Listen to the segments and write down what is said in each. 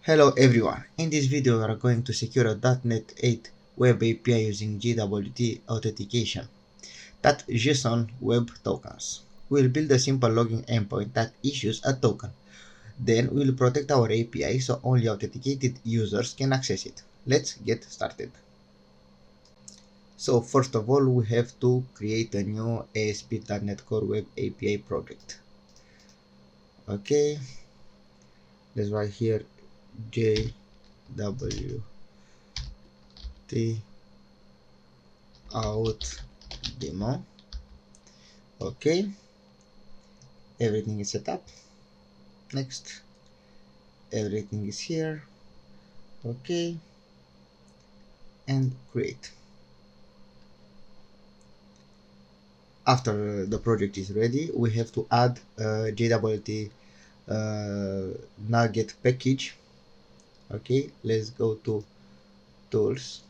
Hello everyone, in this video we are going to secure a .NET 8 Web API using JWT Authentication, that JSON Web Tokens. We'll build a simple login endpoint that issues a token. Then we'll protect our API so only authenticated users can access it. Let's get started. So first of all, we have to create a new ASP.NET Core Web API project. Okay, let's write here JWT out demo. Okay, everything is set up. Next, everything is here. Okay, and create. After the project is ready, we have to add a JWT Nugget package. Okay, let's go to tools.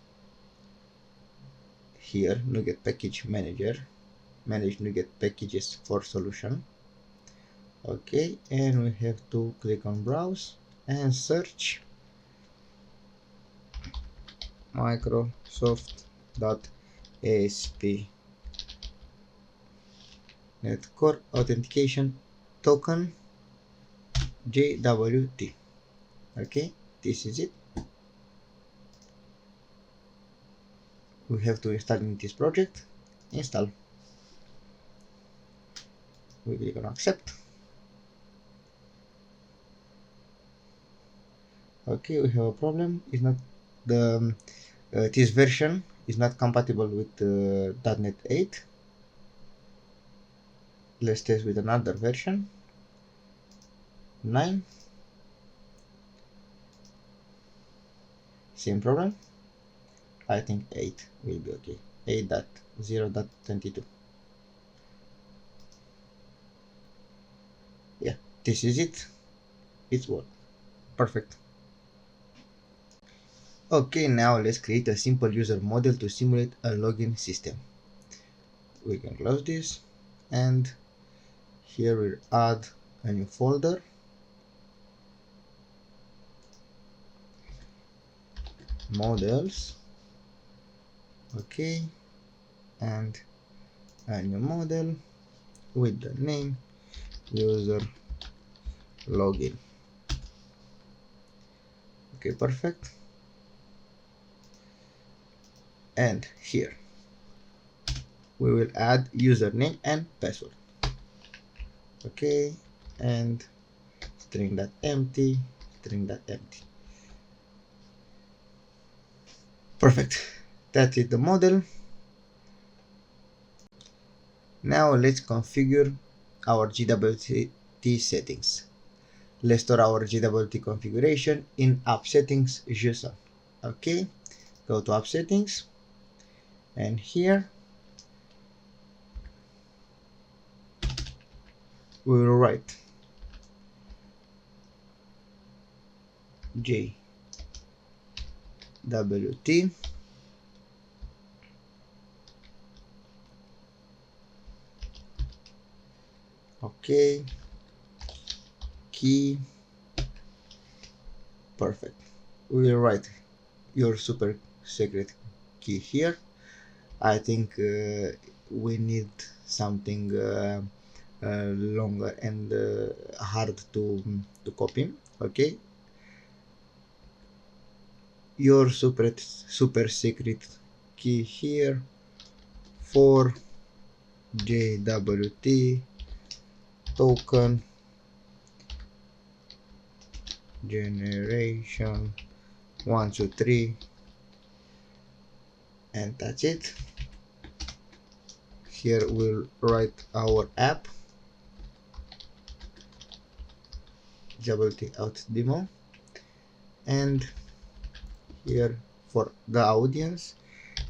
Here, Nugget package manager, manage Nugget packages for solution. Okay, and we have to click on browse and search Microsoft.ASP.NET Core Authentication Token JWT. Okay, this is it. We have to install in this project. Install. We click on accept. Okay, we have a problem. It's not the this version is not compatible with .NET 8. Let's test with another version. 9. Same problem. I think 8 will be okay. 8.0.22. Yeah, this is it. It's worked. Perfect. Okay, now let's create a simple user model to simulate a login system. We can close this, and here we'll add a new folder. Models. Okay, and a new model with the name user login. Okay, perfect. And here we will add username and password. Okay, and string.empty, string.empty. Perfect. That is the model. Now let's configure our JWT settings. Let's store our JWT configuration in app settings JSON. Okay, go to app settings, and here we will write JWT okay key. Perfect. We will write your super secret key here. I think we need something longer and hard to copy. Okay, your super secret key here for JWT token generation 1 2 3, and that's it. Here we'll write our app JWT out demo, and here for the audience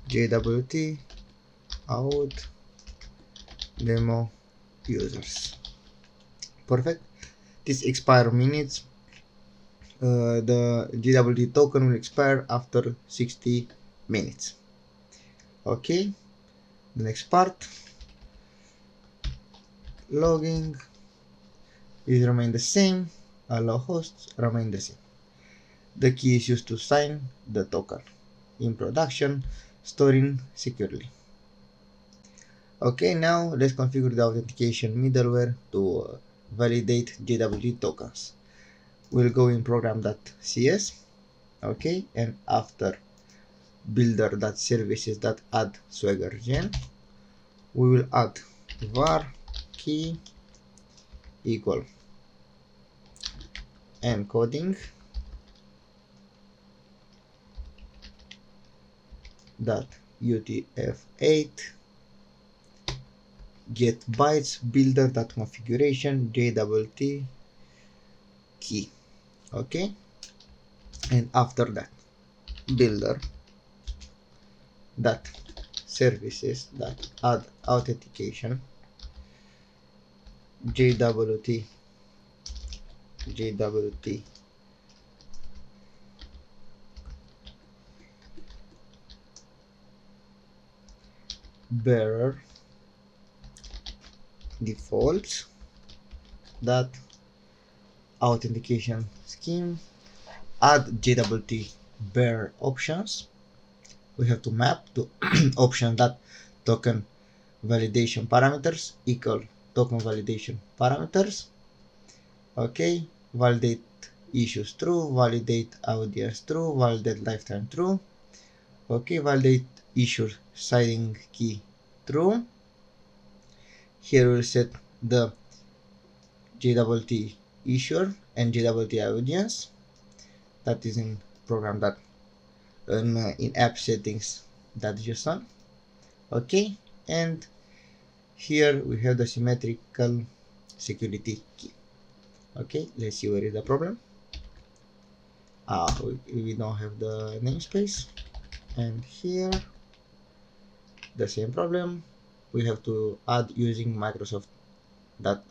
JWT out demo users. Perfect. This expire minutes. The JWT token will expire after 60 minutes. Okay, the next part, logging is remain the same, allow hosts remain the same. The key is used to sign the token. In production, storing securely. Okay, now let's configure the authentication middleware to validate JWT tokens. We'll go in program.cs, okay, and after builder.services.add swagger.gen, we will add var key equal encoding dot utf8 get bytes builder.configuration JWT key, okay, and after that builder dot services dot add authentication JWT bearer defaults that authentication scheme add JWT bearer options. We have to map to option that token validation parameters equal token validation parameters, okay, validate issues true, validate audience true, validate lifetime true, okay, validate issue signing key true. Here we'll set the JWT issuer and JWT audience, that is in program that in app settings that JSON, okay, and here we have the symmetrical security key. Okay, let's see where is the problem. We don't have the namespace, and here the same problem. We have to add using Microsoft that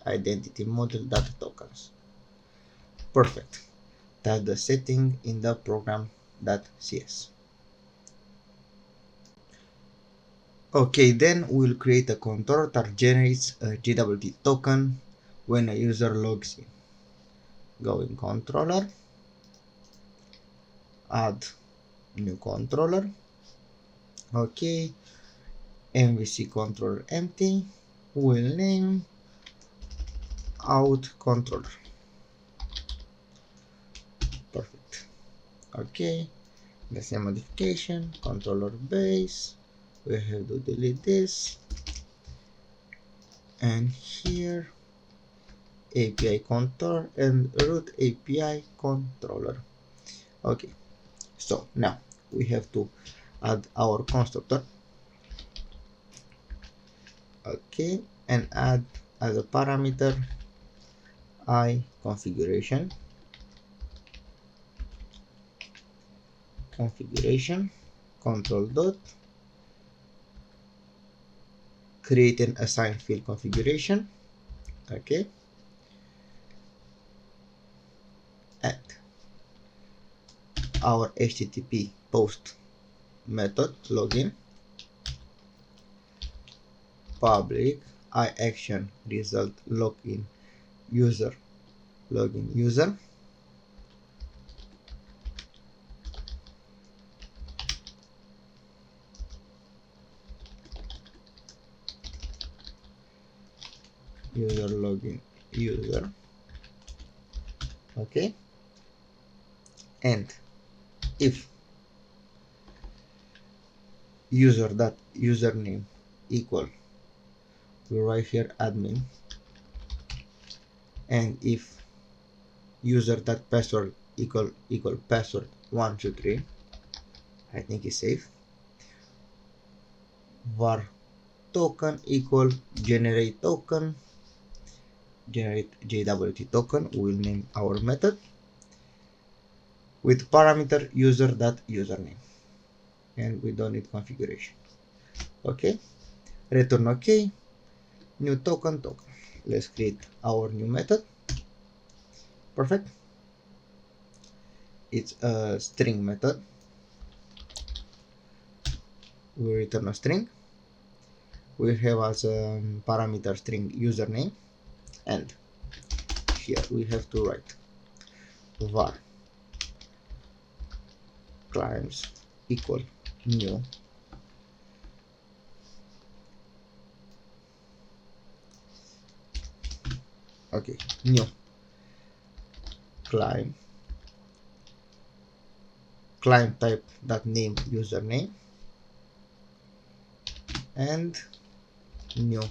identity model data tokens. Perfect. That's the setting in the program.cs. Okay, then we'll create a controller that generates a JWT token when a user logs in. Go in controller, add new controller, okay, MVC controller empty, we'll name out controller. Perfect. Okay, the same modification, controller base, we have to delete this, and here API controller and root API controller. Okay, so now we have to add our constructor, okay, and add as a parameter I configuration control dot create an assigned field configuration, okay, add our HTTP post method login public I action result login user login user, user login user, okay, and if user that username equal, we write here admin, and if user that password equal password 123, I think it's safe, var token equal generate token, generate JWT token, we will name our method with parameter user that username, and we don't need configuration, okay, return okay, new token. Let's create our new method. Perfect. It's a string method. We return a string. We have as a parameter string username, and here we have to write var climbs equal new new climb type that name username and new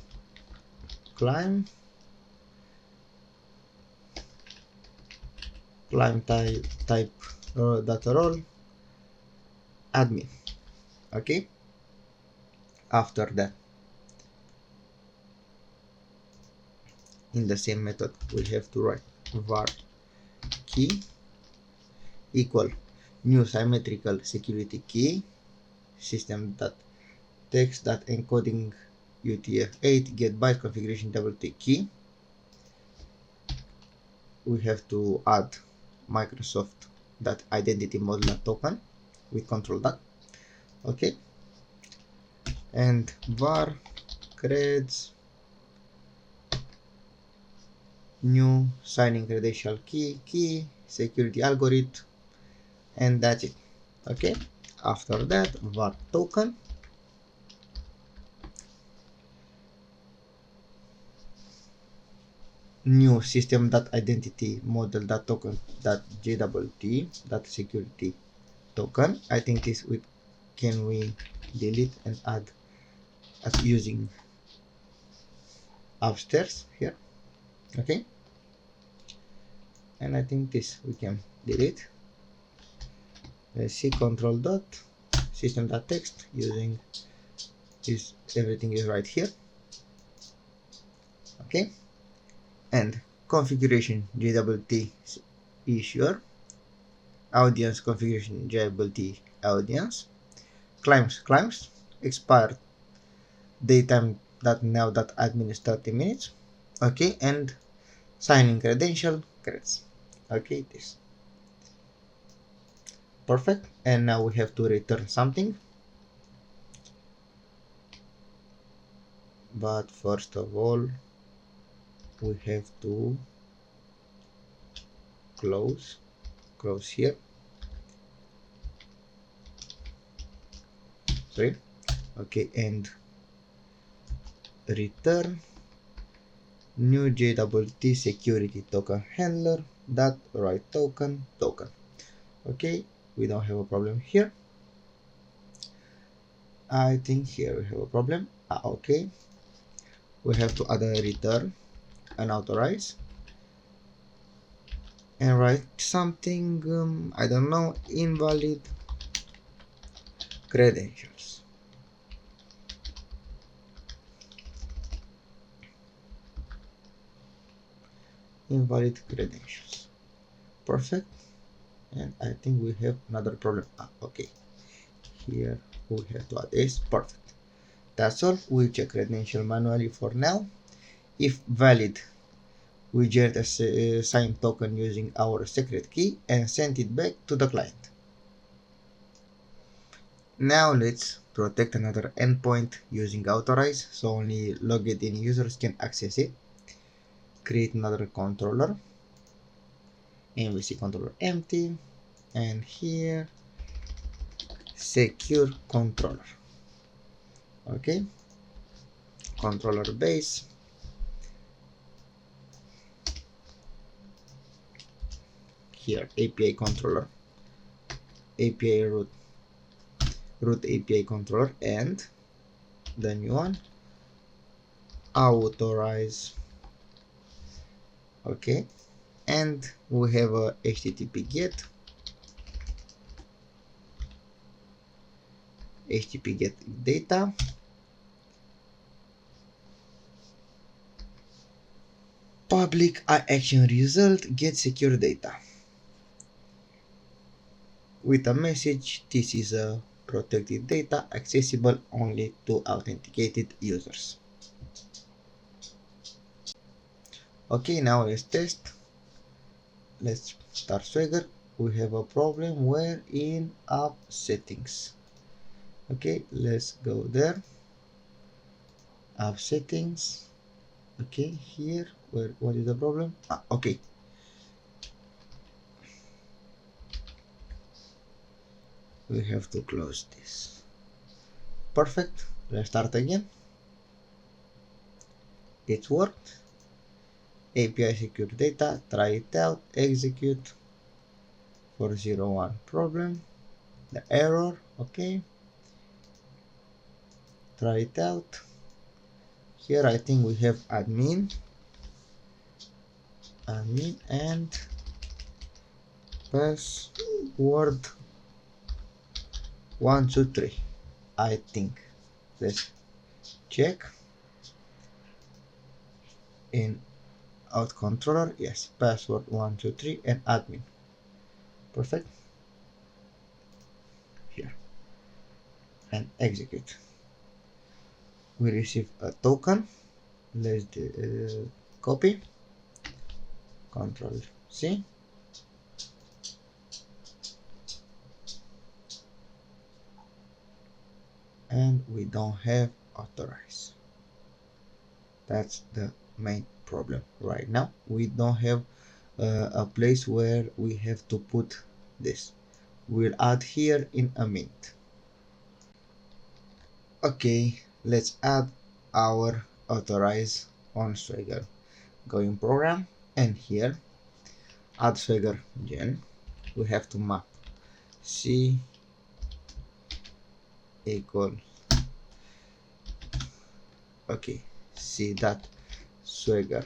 climb type data role admin. Okay, after that in the same method we have to write var key equal new symmetrical security key system that text that encoding UTF-8 get byte configuration JWT key. We have to add Microsoft that identity model token with control that. Okay, and var creds new signing credential key security algorithm, and that's it. Okay, after that var token new system that identity model that token that JWT that security token. I think this can we delete and add as using upstairs here. Okay, and I think this we can delete. Let's see, control dot system dot text using this, everything is right here. Okay, and configuration JWT issuer audience configuration JWT audience climbs expired daytime that now that admin is 30 minutes. Okay, and signing credential creds. Okay, this perfect, and now we have to return something, but first of all we have to close here. Sorry. Okay, and return new JWT security token handler that write token. Okay, we don't have a problem here. I think here we have a problem. Okay, we have to add a return and authorize and write something, I don't know, invalid credentials. Perfect, and I think we have another problem. Okay, here we have to add this. Perfect, that's all. We check credential manually for now. If valid, we generate a signed token using our secret key and send it back to the client. Now let's protect another endpoint using Authorize so only logged in users can access it. Create another controller, MVC controller empty, and here secure controller. Okay, controller base, here API controller, API root API controller, and the new one Authorize. Okay, and we have a HTTP get data, public action result get secure data with a message: this is a protected data accessible only to authenticated users. Okay, now let's test. Let's start Swagger. We have a problem where in app settings. Okay, let's go there. App settings. Okay, here, what is the problem? Okay. we have to close this. Perfect. Let's start again. It worked. API secure data, try it out, execute. 401 problem, the error, okay. Try it out. Here I think we have admin and password 123. I think. Let's check. In out controller, yes, password 123 and admin. Perfect. Here and execute. We receive a token. Let's copy. Control C. And we don't have authorize. That's the main problem right now. We don't have a place where we have to put this. We'll add here in a minute. Okay, let's add our authorize on Swagger. Go in program and here add Swagger gen. We have to map C equal okay C dot Swagger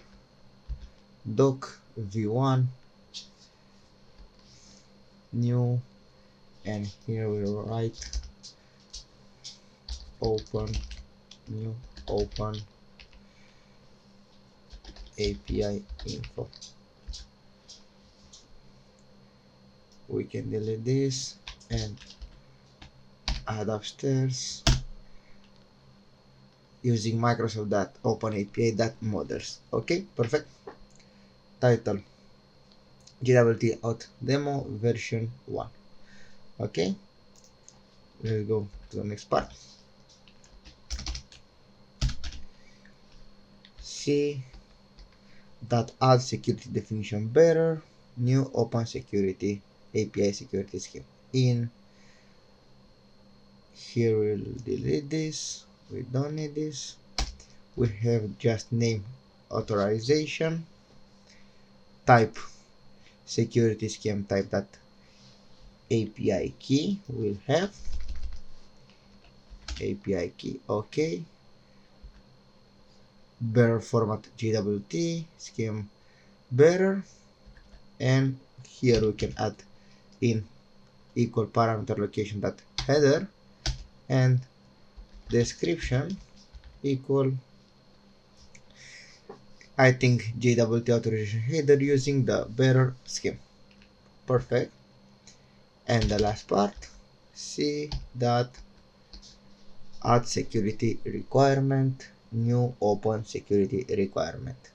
doc v1 new, and here we will write open new open API info. We can delete this and add upstairs using Microsoft.OpenAPI.models. Okay, perfect. Title JWT Auth demo version 1. Okay, let's go to the next part. C that add security definition better new open security API security scheme. In here we'll delete this, we don't need this. We have just name authorization, type security scheme type that API key will have API key, okay. Bearer format JWT scheme bearer, and here we can add in equal parameter location that header and description equal I think JWT authorization header using the bearer scheme. Perfect. And the last part, C dot add security requirement new open security requirement.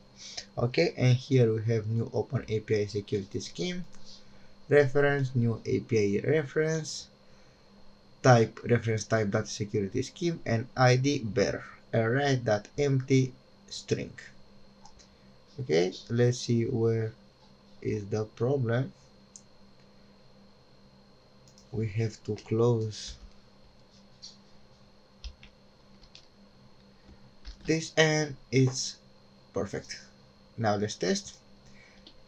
Okay, and here we have new open API security scheme reference new API reference type reference type dot security scheme and ID bearer array dot empty string. Okay, let's see where is the problem. We have to close this and it's perfect. Now let's test.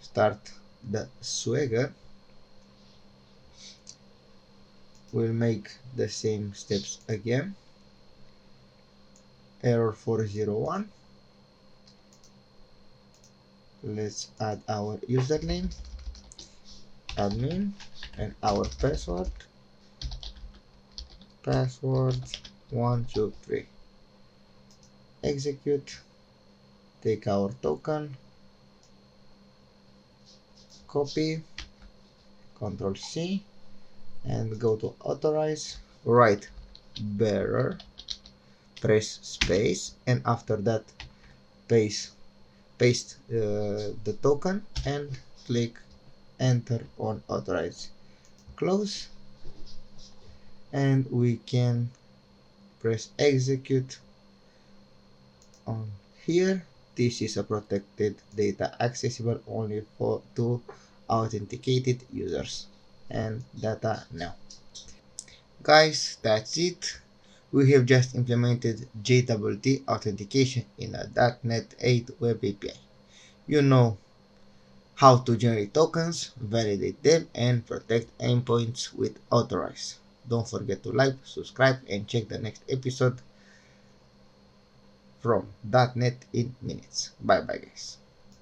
Start the Swagger. We'll make the same steps again. Error 401. Let's add our username, admin, and our password 123. Execute, take our token, copy, Control C, and go to authorize, write bearer, press space, and after that paste the token and click enter on authorize. Close, and we can press execute on here. This is a protected data accessible only to authenticated users and data now. Guys, that's it. We have just implemented JWT Authentication in a .NET 8 Web API. You know how to generate tokens, validate them, and protect endpoints with Authorize. Don't forget to like, subscribe, and check the next episode from .NET in minutes. Bye bye guys.